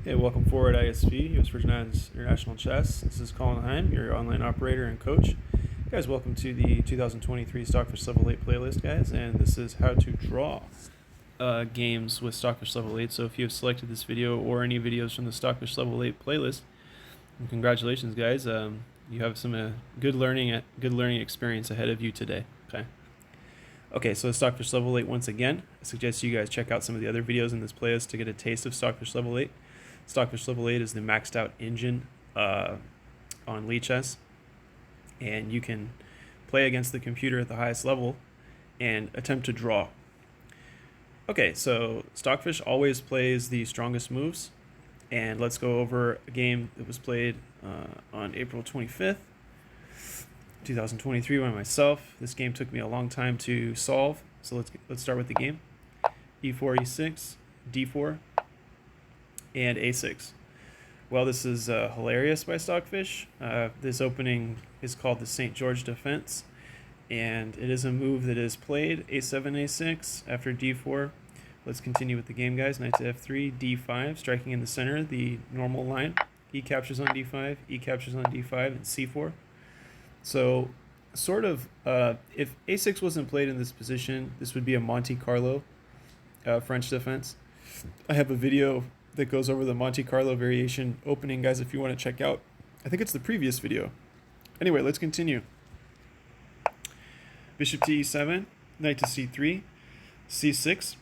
Hey, welcome forward ISV, US Virgin Islands International Chess. This is Colin Heim, your online operator and coach. Guys, welcome to the 2023 Stockfish Level 8 playlist, guys, and this is how to draw games with Stockfish Level 8. So if you have selected this video or any videos from the Stockfish Level 8 playlist, congratulations, guys. You have some good learning experience ahead of you today. Okay, so Stockfish Level 8 once again. I suggest you guys check out some of the other videos in this playlist to get a taste of Stockfish Level 8. Stockfish Level 8 is the maxed out engine on Lichess, and you can play against the computer at the highest level and attempt to draw. Okay, so Stockfish always plays the strongest moves, and let's go over a game that was played on April 25th, 2023 by myself. This game took me a long time to solve, so let's start with the game. E4, E6, D4, and A6. Well, this is hilarious by Stockfish. This opening is called the St. George Defense, and it is a move that is played A7, A6 after D4. Let's continue with the game, guys. Knight to F3, D5, striking in the center, the normal line. E captures on D5, E captures on D5, and C4. So, sort of, if A6 wasn't played in this position, this would be a Monte Carlo French defense. I have a video that goes over the Monte Carlo variation opening, guys, if you want to check out. I think it's the previous video. Anyway, let's continue. Bishop to E7, knight to C3, C6.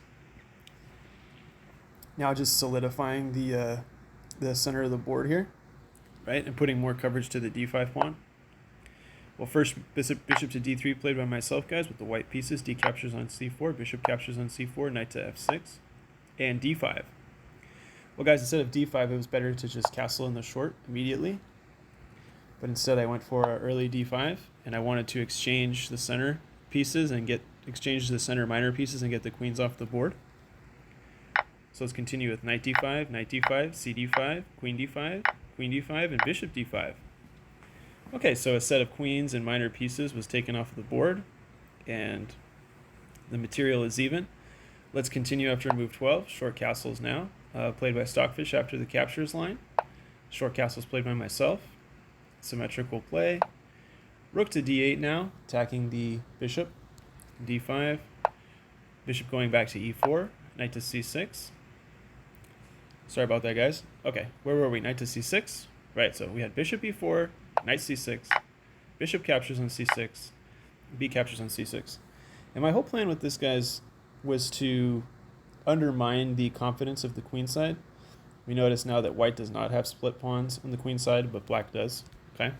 Now just solidifying the center of the board here, right, and putting more coverage to the D5 pawn. Well, first bishop to D3 played by myself, guys, with the white pieces. D captures on C4, bishop captures on C4, knight to F6, and D5. Well, guys, instead of D5, it was better to just castle in the short immediately. But instead, I went for early D5, and I wanted to exchange the center pieces and exchange the center minor pieces and get the queens off the board. So let's continue with knight D5, C D5, Queen D5, and bishop D5. Okay, so a set of queens and minor pieces was taken off the board, and the material is even. Let's continue after move 12. Short castles now, played by Stockfish after the captures line. Short castles played by myself. Symmetrical play. Rook to D8 now, attacking the bishop. D5. Bishop going back to E4. Knight to C6. Sorry about that, guys. Okay, where were we? Knight to C6. Right, so we had bishop E4, knight C6, bishop captures on C6, B captures on C6. And my whole plan with this, guys, was to undermine the confidence of the queen side. We notice now that white does not have split pawns on the queen side, but black does. Okay,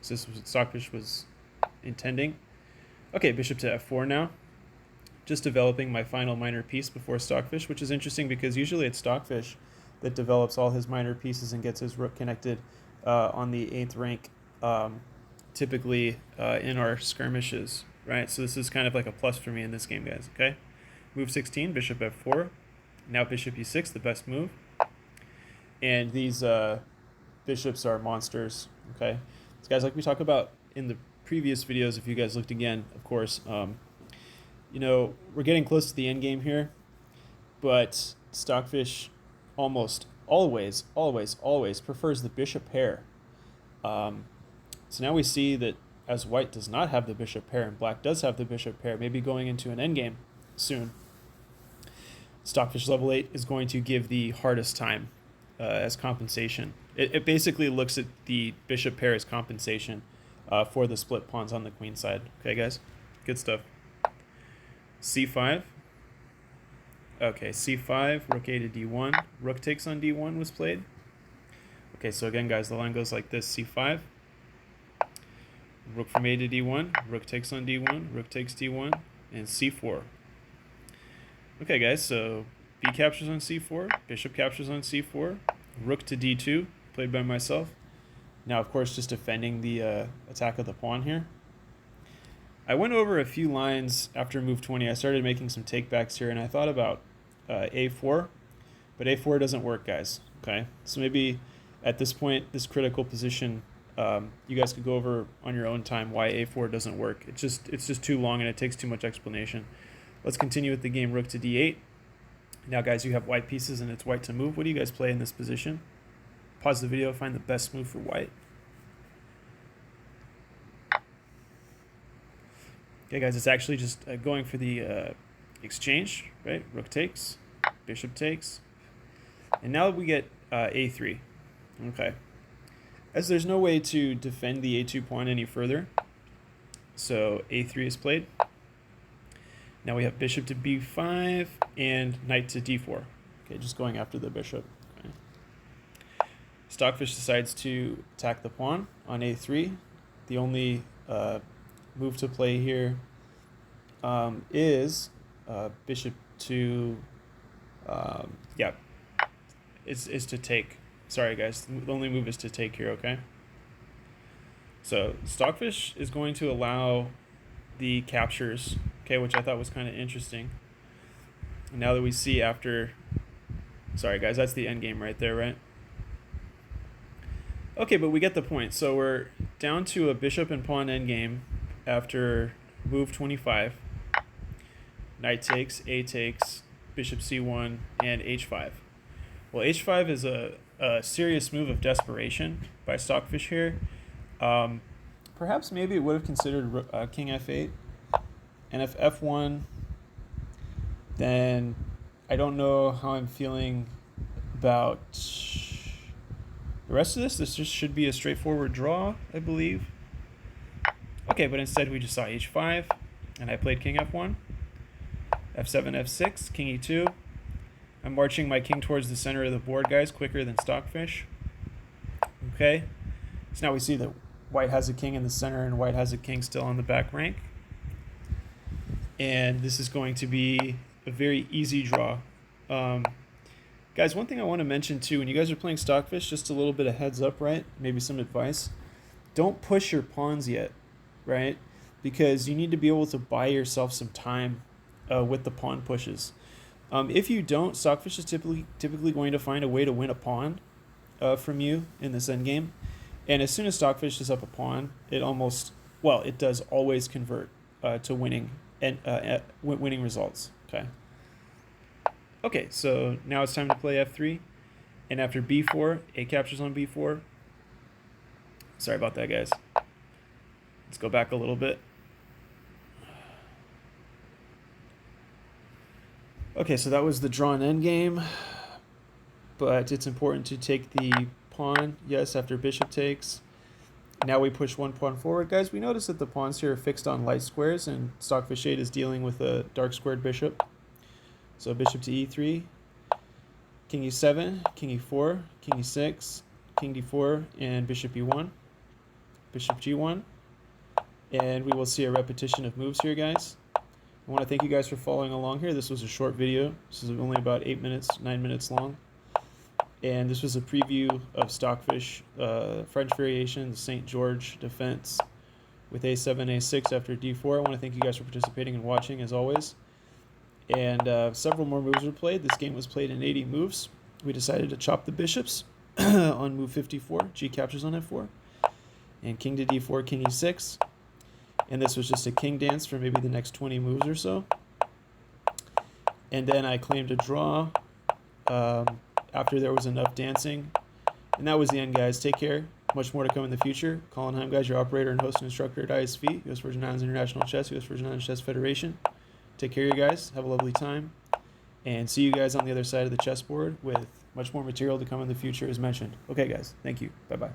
so this was what Stockfish was intending. Okay, bishop to F4 now. Just developing my final minor piece before Stockfish, which is interesting because usually it's Stockfish that develops all his minor pieces and gets his rook connected on the 8th rank, typically in our skirmishes, right? So this is kind of like a plus for me in this game, guys, okay? Move 16, bishop F4. Now bishop E6, the best move. And these bishops are monsters, okay? So guys, like we talked about in the previous videos, if you guys looked again, of course, you know, we're getting close to the end game here, but Stockfish almost always prefers the bishop pair. So now we see that as white does not have the bishop pair and black does have the bishop pair, maybe going into an endgame soon, Stockfish Level 8 is going to give the hardest time as compensation. It basically looks at the bishop pair as compensation for the split pawns on the queen side. Okay, guys? Good stuff. C5. Okay, C5, rook A to D1. Rook takes on D1 was played. Okay, so again, guys, the line goes like this. C5. Rook from A to D1. Rook takes on D1. Rook takes D1. And C4. Okay, guys, so B captures on C4. Bishop captures on C4. Rook to D2, played by myself. Now, of course, just defending the attack of the pawn here. I went over a few lines after move 20. I started making some takebacks here, and I thought about A4, but A4 doesn't work, guys, okay? So maybe at this point, this critical position, you guys could go over on your own time why A4 doesn't work. It's just too long, and it takes too much explanation. Let's continue with the game. Rook to D8. Now, guys, you have white pieces and it's white to move. What do you guys play in this position? Pause the video, find the best move for white. Okay, guys, it's actually just going for the exchange, right? Rook takes, bishop takes. And now we get a3. Okay. As there's no way to defend the a2 pawn any further, so a3 is played. Now we have bishop to b5 and knight to d4. Okay, just going after the bishop. Okay. Stockfish decides to attack the pawn on a3. The only move to play here is bishop to, is to take. Sorry, guys, the only move is to take here, okay? So Stockfish is going to allow the captures, okay, which I thought was kind of interesting. And now that we see after, sorry, guys, that's the endgame right there, right? Okay, but we get the point. So we're down to a bishop and pawn endgame after move 25. Knight takes, a takes, bishop c1, and h5. Well, h5 is a serious move of desperation by Stockfish here. Perhaps maybe it would have considered king f8. And if f1, then I don't know how I'm feeling about the rest of this. This just should be a straightforward draw, I believe. Okay, but instead we just saw h5, and I played king f1, f7, f6, king e2. I'm marching my king towards the center of the board, guys, quicker than Stockfish. Okay, so now we see that white has a king in the center and white has a king still on the back rank. And this is going to be a very easy draw. Guys, one thing I want to mention too, when you guys are playing Stockfish, just a little bit of heads up, right? Maybe some advice. Don't push your pawns yet, right? Because you need to be able to buy yourself some time with the pawn pushes. If you don't, Stockfish is typically going to find a way to win a pawn from you in this endgame. And as soon as Stockfish is up a pawn, it does always convert to winning winning results. Okay, so now it's time to play f3. And after b4, a captures on b4. Sorry about that, guys. Let's go back a little bit. Okay, so that was the drawn endgame, but it's important to take the pawn, yes, after bishop takes. Now we push one pawn forward. Guys, we notice that the pawns here are fixed on light squares, and Stockfish 8 is dealing with a dark squared bishop. So bishop to e3, king e7, king e4, king e6, king d4, and bishop e1, bishop g1. And we will see a repetition of moves here, guys. I want to thank you guys for following along here. This was a short video. This is only about 9 minutes long. And this was a preview of Stockfish, French variation, the St. George defense with a7, a6 after d4. I want to thank you guys for participating and watching, as always. And several more moves were played. This game was played in 80 moves. We decided to chop the bishops on move 54. G captures on f4. And king to d4, king e6. And this was just a king dance for maybe the next 20 moves or so. And then I claimed a draw after there was enough dancing. And that was the end, guys. Take care. Much more to come in the future. Colin Heim, guys, your operator and host and instructor at ISV, US Virgin Islands International Chess, US Virgin Islands Chess Federation. Take care, you guys. Have a lovely time. And see you guys on the other side of the chessboard with much more material to come in the future as mentioned. Okay, guys. Thank you. Bye-bye.